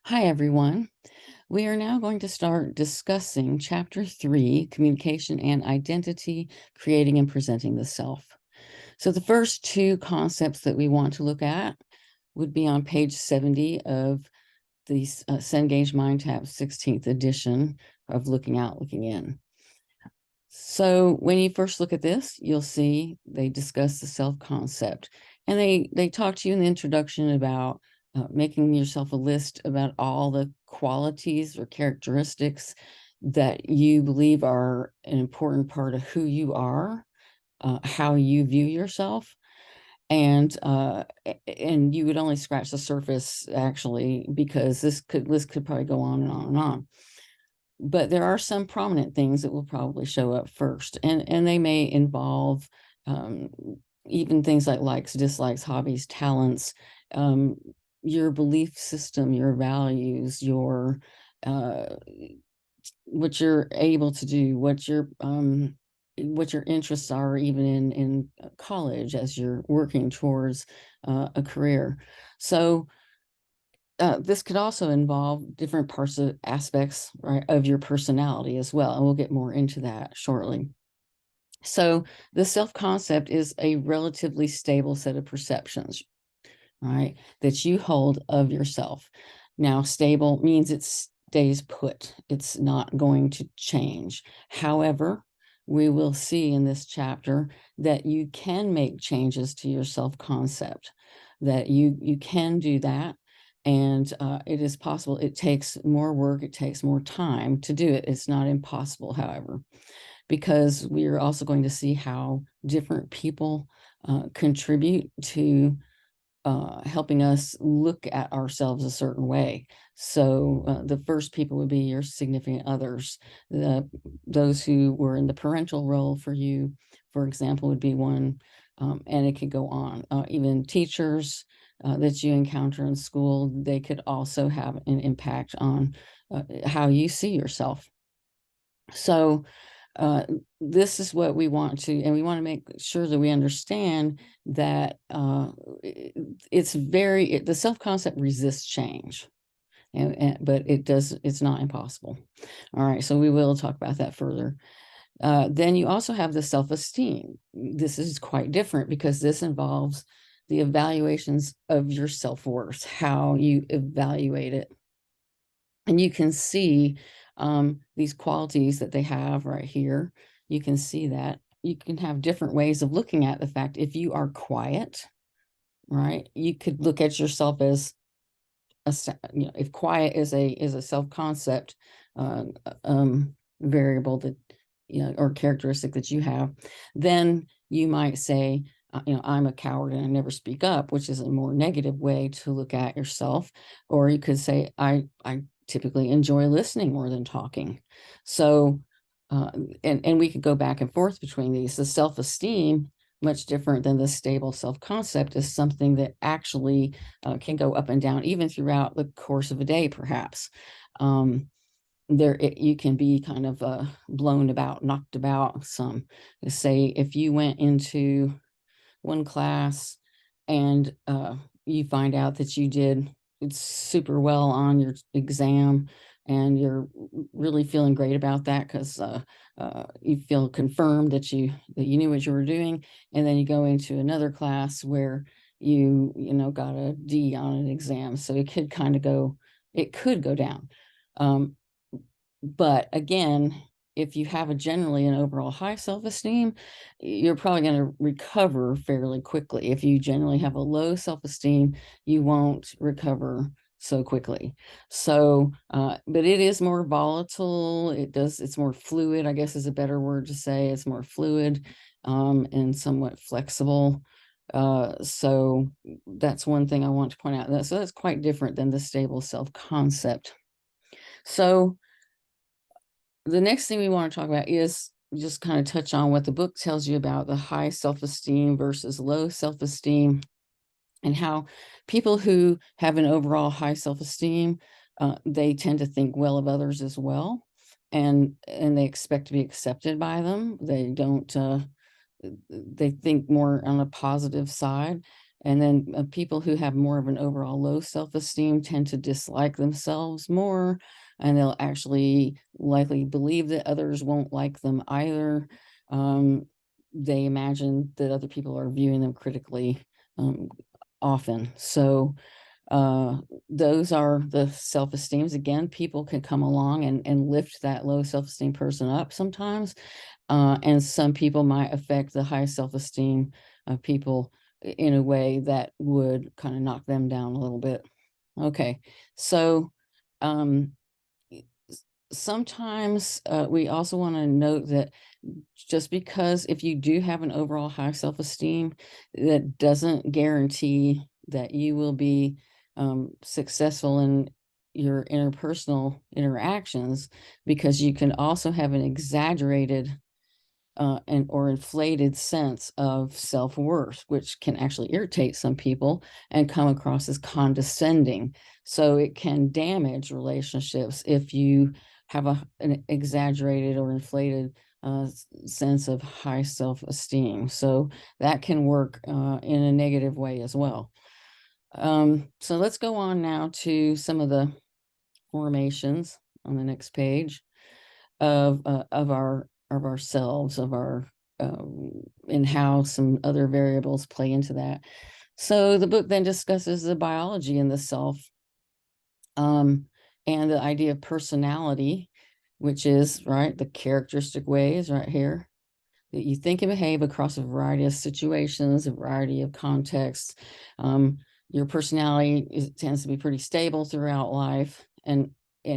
Hi, everyone. We are now going to start discussing Chapter 3, Communication and Identity, Creating and Presenting the Self. So the first two concepts that we want to look at would be on page 70 of the Cengage Mind Tap 16th edition of Looking Out, Looking In. So when you first look at this, you'll see they discuss the self-concept. And they talk to you in the introduction about making yourself a list about all the qualities or characteristics that you believe are an important part of who you are, how you view yourself. And you would only scratch the surface, actually, because this list could probably go on and on and on. But there are some prominent things that will probably show up first, and they may involve um, even things like likes, dislikes, hobbies, talents, um, your belief system, your values, your uh, what you're able to do, what your interests are, even in college as you're working towards a career. So this could also involve different parts of aspects, right, of your personality as well. And we'll get more into that shortly. So the self-concept is a relatively stable set of perceptions, right, that you hold of yourself. Now, stable means it stays put. It's not going to change. However, we will see in this chapter that you can make changes to your self-concept, that you can do that. And it is possible. It takes more work. It takes more time to do it. It's not impossible, however, because we are also going to see how different people contribute to helping us look at ourselves a certain way. So the first people would be your significant others. Those who were in the parental role for you, for example, would be one, and it could go on. Even teachers that you encounter in school, they could also have an impact on how you see yourself. So uh, this is what we want to, and we want to make sure that we understand that the self-concept resists change, but it's not impossible. All right, so we will talk about that further. Then you also have the self-esteem. This is quite different because this involves the evaluations of your self-worth, how you evaluate it. And you can see these qualities that they have right here. You can see that. You can have different ways of looking at the fact if you are quiet, right? You could look at yourself as if quiet is a self-concept variable that or characteristic that you have, then you might say, I'm a coward and I never speak up, which is a more negative way to look at yourself. Or you could say, I typically enjoy listening more than talking. So, and we could go back and forth between these. The self-esteem, much different than the stable self-concept, is something that actually can go up and down even throughout the course of a day, perhaps. You can be kind of blown about, knocked about some. Say if you went into one class and you find out that you did super well on your exam, and you're really feeling great about that because you feel confirmed that you knew what you were doing, and then you go into another class where you got a D on an exam, so it could go down. But again, if you have generally an overall high self-esteem, you're probably going to recover fairly quickly. If you generally have a low self-esteem, you won't recover so quickly. So, but it is more volatile. It's more fluid, I guess is a better word to say. It's more fluid and somewhat flexible. So that's one thing I want to point out. So that's quite different than the stable self-concept. So the next thing we want to talk about is just kind of touch on what the book tells you about the high self-esteem versus low self-esteem, and how people who have an overall high self-esteem, they tend to think well of others as well, and they expect to be accepted by them. They don't they think more on a positive side. And then people who have more of an overall low self-esteem tend to dislike themselves more, and they'll actually likely believe that others won't like them either. They imagine that other people are viewing them critically often. So those are the self-esteems. Again, people can come along and lift that low self-esteem person up sometimes. And some people might affect the high self-esteem of people in a way that would kind of knock them down a little bit. Okay, so um, sometimes we also want to note that just because if you do have an overall high self-esteem, that doesn't guarantee that you will be successful in your interpersonal interactions, because you can also have an exaggerated or inflated sense of self-worth, which can actually irritate some people and come across as condescending. So it can damage relationships if you have an exaggerated or inflated sense of high self-esteem. So that can work in a negative way as well. So let's go on now to some of the formations on the next page of ourselves, and how some other variables play into that. So the book then discusses the biology in the self, and the idea of personality, which is right the characteristic ways right here that you think and behave across a variety of situations, a variety of contexts. Your personality tends to be pretty stable throughout life, and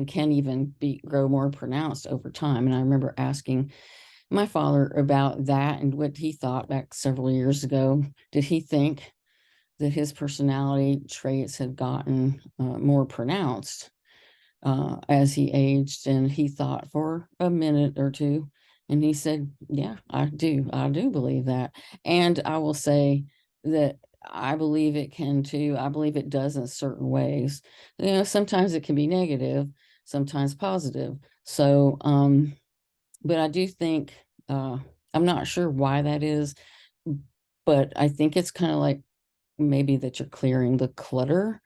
can even grow more pronounced over time. And I remember asking my father about that and what he thought back several years ago. Did he think that his personality traits had gotten more pronounced as he aged? And he thought for a minute or two, and he said, yeah, I do believe that. And I will say that I believe it can too. I believe it does in certain ways. Sometimes it can be negative, sometimes positive. So but I do think I'm not sure why that is, but I think it's kind of like maybe that you're clearing the clutter,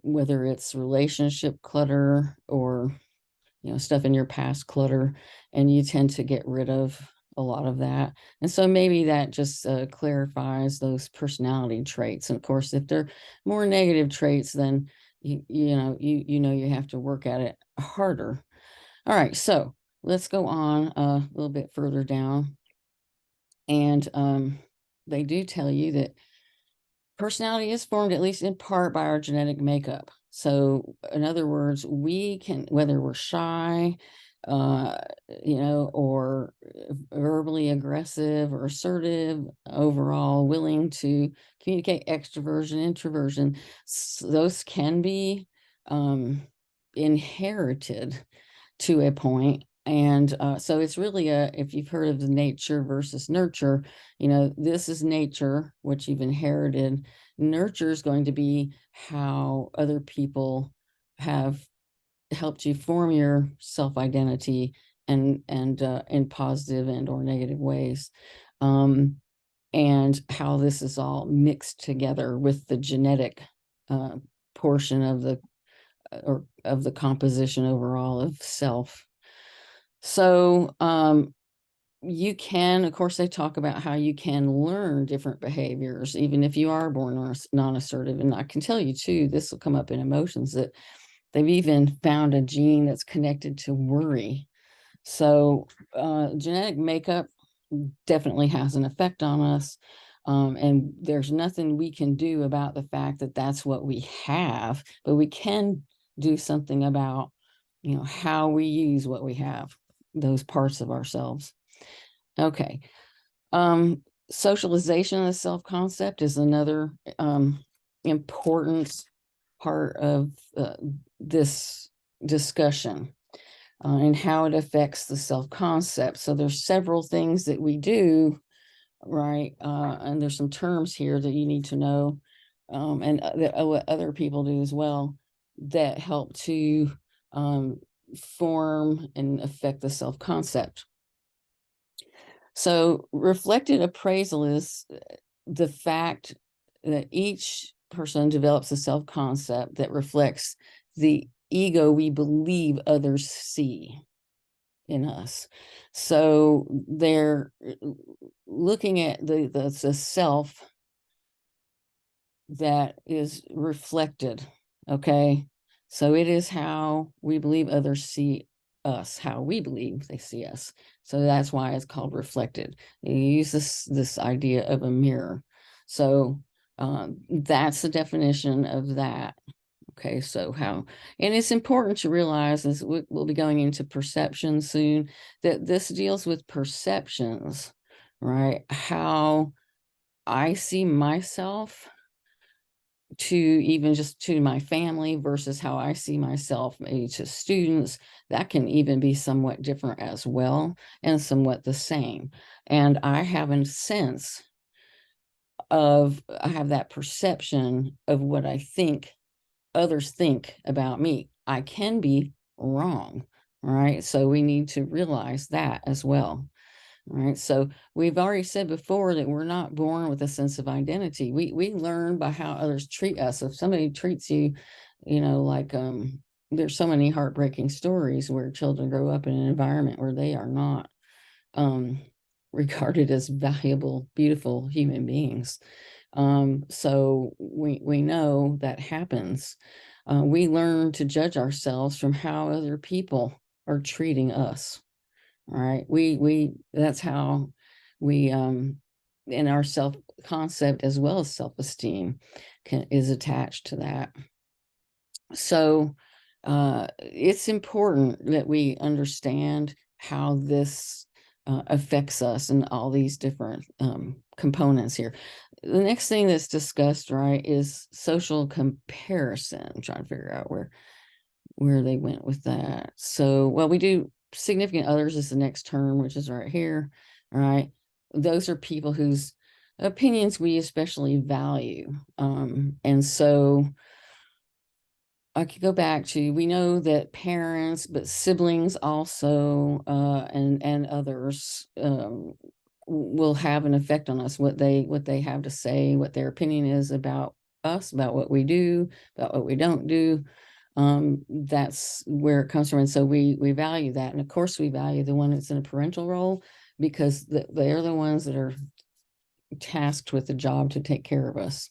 whether it's relationship clutter or stuff in your past clutter, and you tend to get rid of a lot of that. And so maybe that just clarifies those personality traits. And of course, if they're more negative traits, then you have to work at it harder. All right, so let's go on a little bit further down. And they do tell you that personality is formed, at least in part, by our genetic makeup. So in other words, we can, whether we're shy, uh, or verbally aggressive or assertive, overall willing to communicate, extroversion, introversion, those can be inherited to a point. And so it's really if you've heard of the nature versus nurture, this is nature, what you've inherited. Nurture is going to be how other people have helped you form your self-identity, and in positive and or negative ways. And how this is all mixed together with the genetic portion of the composition overall of self. So you can, of course, they talk about how you can learn different behaviors, even if you are born non-assertive. And I can tell you too, this will come up in emotions, that they've even found a gene that's connected to worry. So genetic makeup definitely has an effect on us. And there's nothing we can do about the fact that that's what we have, but we can do something about, how we use what we have, those parts of ourselves. Okay. Socialization of the self-concept is another important part of this discussion, and how it affects the self-concept. So there's several things that we do, right? And there's some terms here that you need to know, and that other people do as well, that help to form and affect the self-concept. So reflected appraisal is the fact that each person develops a self-concept that reflects the ego we believe others see in us. So they're looking at the self that is reflected. Okay. So it is how we believe others see us, how we believe they see us. So that's why it's called reflected. You use this idea of a mirror. So that's the definition of that. Okay, so how, and it's important to realize, as we'll be going into perception soon, that this deals with perceptions, right? How I see myself, to even just to my family versus how I see myself maybe to students, that can even be somewhat different as well, and somewhat the same. And I have a sense of, I have that perception of what I think others think about me. I can be wrong, right? So we need to realize that as well. Right. So we've already said before that we're not born with a sense of identity. We learn by how others treat us. If somebody treats you, like there's so many heartbreaking stories where children grow up in an environment where they are not um regarded as valuable, beautiful human beings. So we know that happens. We learn to judge ourselves from how other people are treating us. All right. We that's how we in our self concept as well as self-esteem is attached to that. So it's important that we understand how this affects us and all these different components here. The next thing that's discussed, right, is social comparison. I'm trying to figure out where they went with that. So, well, we do significant others is the next term, which is right here. All right. Those are people whose opinions we especially value. And so I could go back to, we know that parents, but siblings also, and others, will have an effect on us, what they have to say, what their opinion is about us, about what we do, about what we don't do. That's where it comes from. And so we value that. And of course we value the one that's in a parental role, because they're the ones that are tasked with the job to take care of us.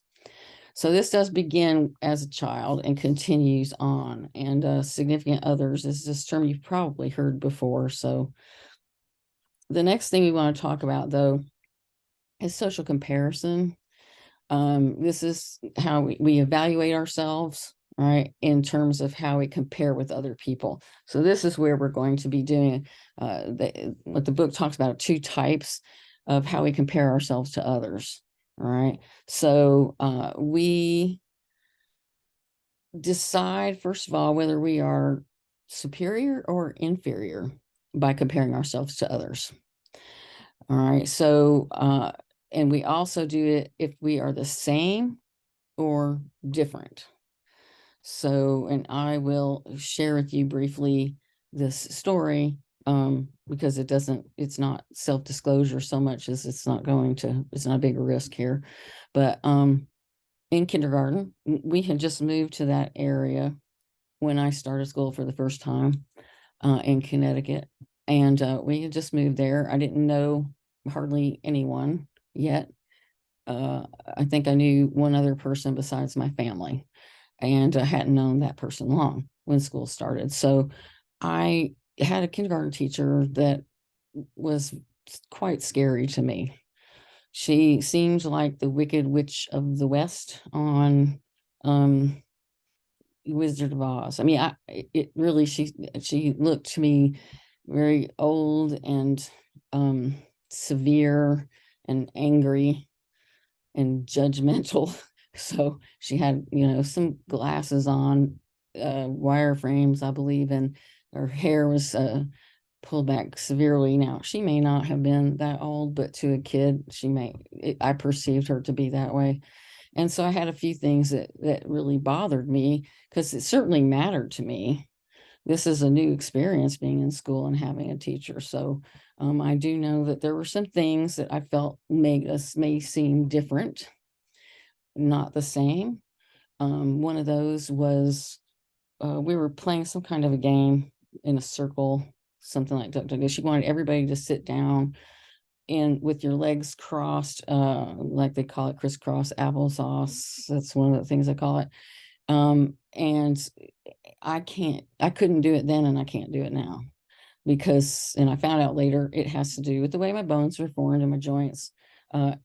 So this does begin as a child and continues on. And significant others is this term you've probably heard before. So the next thing we want to talk about, though, is social comparison. This is how we evaluate ourselves, right, in terms of how we compare with other people. So this is where we're going to be doing what the book talks about, 2 types of how we compare ourselves to others. All right. So we decide, first of all, whether we are superior or inferior by comparing ourselves to others. All right. So, and we also do it if we are the same or different. So, and I will share with you briefly this story, because it's not self-disclosure so much as it's not a big risk here. But in kindergarten, we had just moved to that area when I started school for the first time in Connecticut. And we had just moved there. I didn't know hardly anyone yet. I think I knew one other person besides my family, and I hadn't known that person long when school started. So I had a kindergarten teacher that was quite scary to me. She seemed like the Wicked Witch of the West on Wizard of Oz. I mean, it really, she looked to me very old and severe and angry and judgmental. So she had, some glasses on, wire frames, I believe, and her hair was pulled back severely. Now, she may not have been that old, but to a kid, I perceived her to be that way. And so I had a few things that really bothered me, because it certainly mattered to me. This is a new experience being in school and having a teacher. So I do know that there were some things that I felt may seem different. not the same. One of those was we were playing some kind of a game in a circle, something like Duck Duck Go. She wanted everybody to sit down and with your legs crossed, like they call it crisscross applesauce. That's one of the things I call it. And I couldn't do it then, and I can't do it now because, and I found out later, it has to do with the way my bones were formed and my joints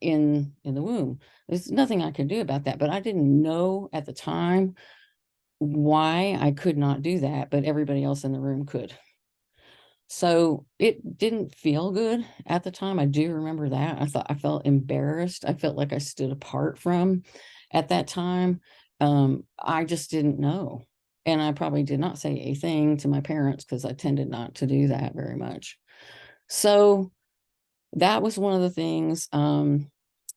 in the womb. There's nothing I could do about that, but I didn't know at the time why I could not do that, but everybody else in the room could. So it didn't feel good at the time. I do remember that. I felt embarrassed. I felt like I stood apart from at that time. I just didn't know. And I probably did not say a thing to my parents because I tended not to do that very much. So that was one of the things.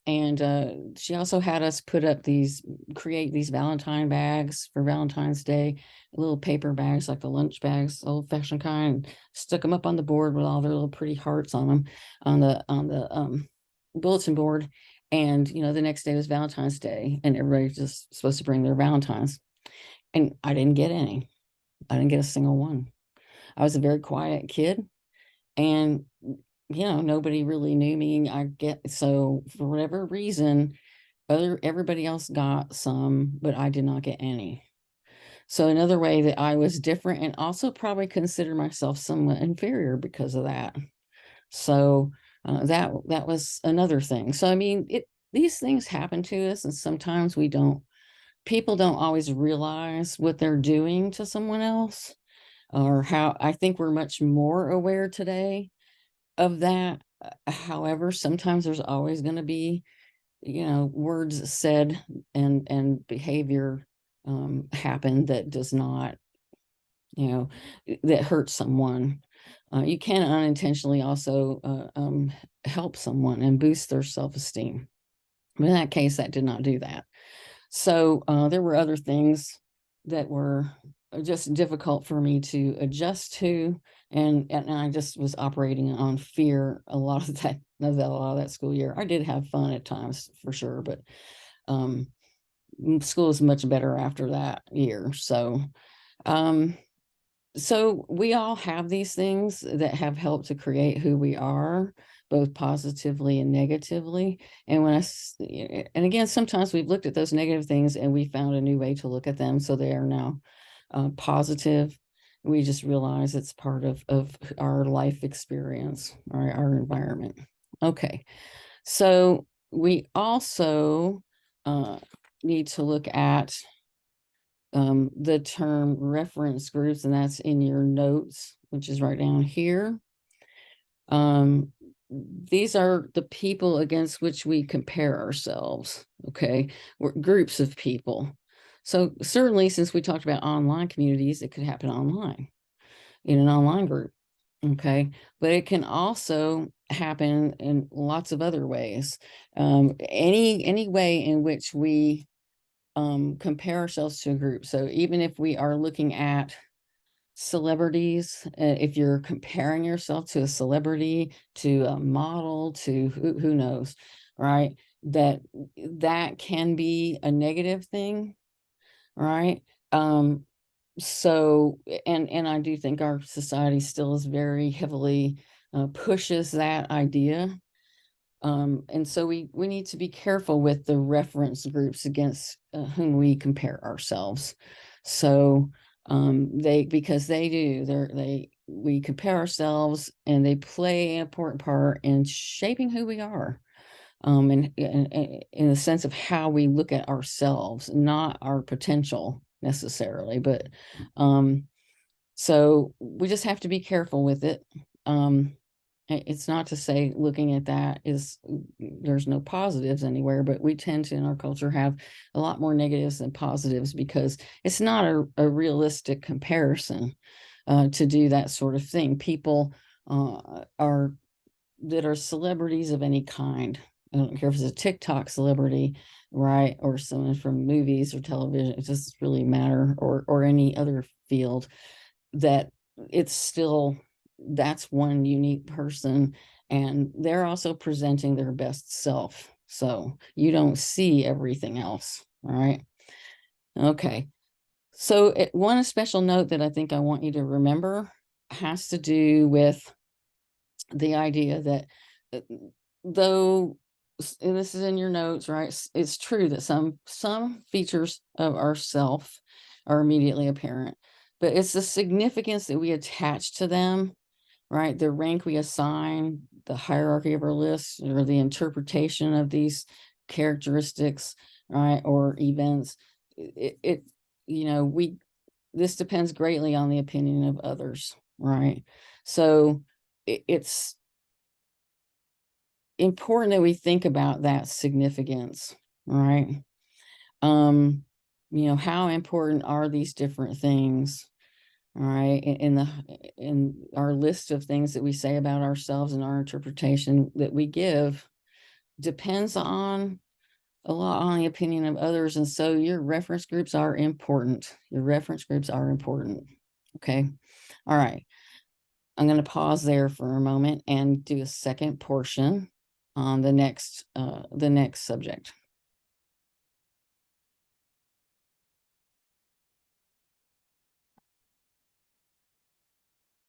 And she also had us create these Valentine bags for Valentine's Day, little paper bags like the lunch bags, old fashioned kind, stuck them up on the board with all their little pretty hearts on them on the bulletin board. And, the next day was Valentine's Day and everybody was just supposed to bring their Valentines. And I didn't get any. I didn't get a single one. I was a very quiet kid and nobody really knew me. So for whatever reason, everybody else got some, but I did not get any. So another way that I was different and also probably consider myself somewhat inferior because of that. So that was another thing. So I mean, these things happen to us, and sometimes people don't always realize what they're doing to someone else, or how. I think we're much more aware today of that. However, sometimes there's always going to be, words said and behavior happen that does not, that hurts someone. You can unintentionally also help someone and boost their self-esteem. But in that case, that did not do that. So there were other things that were just difficult for me to adjust to. And I just was operating on fear a lot of that school year. I did have fun at times for sure, but school is much better after that year. So we all have these things that have helped to create who we are, both positively and negatively. And and again, sometimes we've looked at those negative things and we found a new way to look at them. So they are now positive. We just realize it's part of our life experience, our environment. Okay. So we also need to look at the term reference groups, and that's in your notes, which is right down here. These are the people against which we compare ourselves. Okay. We're groups of people. So certainly, since we talked about online communities, it could happen online in an online group. Okay. But it can also happen in lots of other ways. Any way in which we compare ourselves to a group. So even if we are looking at celebrities, if you're comparing yourself to a celebrity, to a model, to who knows, right? That can be a negative thing, right? So, and I do think our society still is very heavily pushes that idea. And so we need to be careful with the reference groups against whom we compare ourselves. So because we compare ourselves and they play an important part in shaping who we are. And in the sense of how we look at ourselves, not our potential necessarily, but so we just have to be careful with it. It's not to say looking at that there's no positives anywhere, but we tend to in our culture have a lot more negatives than positives because it's not a realistic comparison to do that sort of thing. People that are celebrities of any kind. I don't care if it's a TikTok celebrity, right, or someone from movies or television. It doesn't really matter, or any other field. That it's still, that's one unique person, and they're also presenting their best self. So you don't see everything else. All right. Okay. So one special note that I think I want you to remember has to do with the idea that uh, though, and this is in your notes, right? It's true that some features of ourself are immediately apparent, but it's the significance that we attach to them, right? The rank we assign, the hierarchy of our list, or the interpretation of these characteristics, right, or events. It we this depends greatly on the opinion of others, right? So it's important that we think about that significance, right? Um, how important are these different things, all right, in our list of things that we say about ourselves, and our interpretation that we give depends on a lot on the opinion of others. And so your reference groups are important. Your reference groups are important. Okay. All right. I'm going to pause there for a moment and do a second portion on the next subject.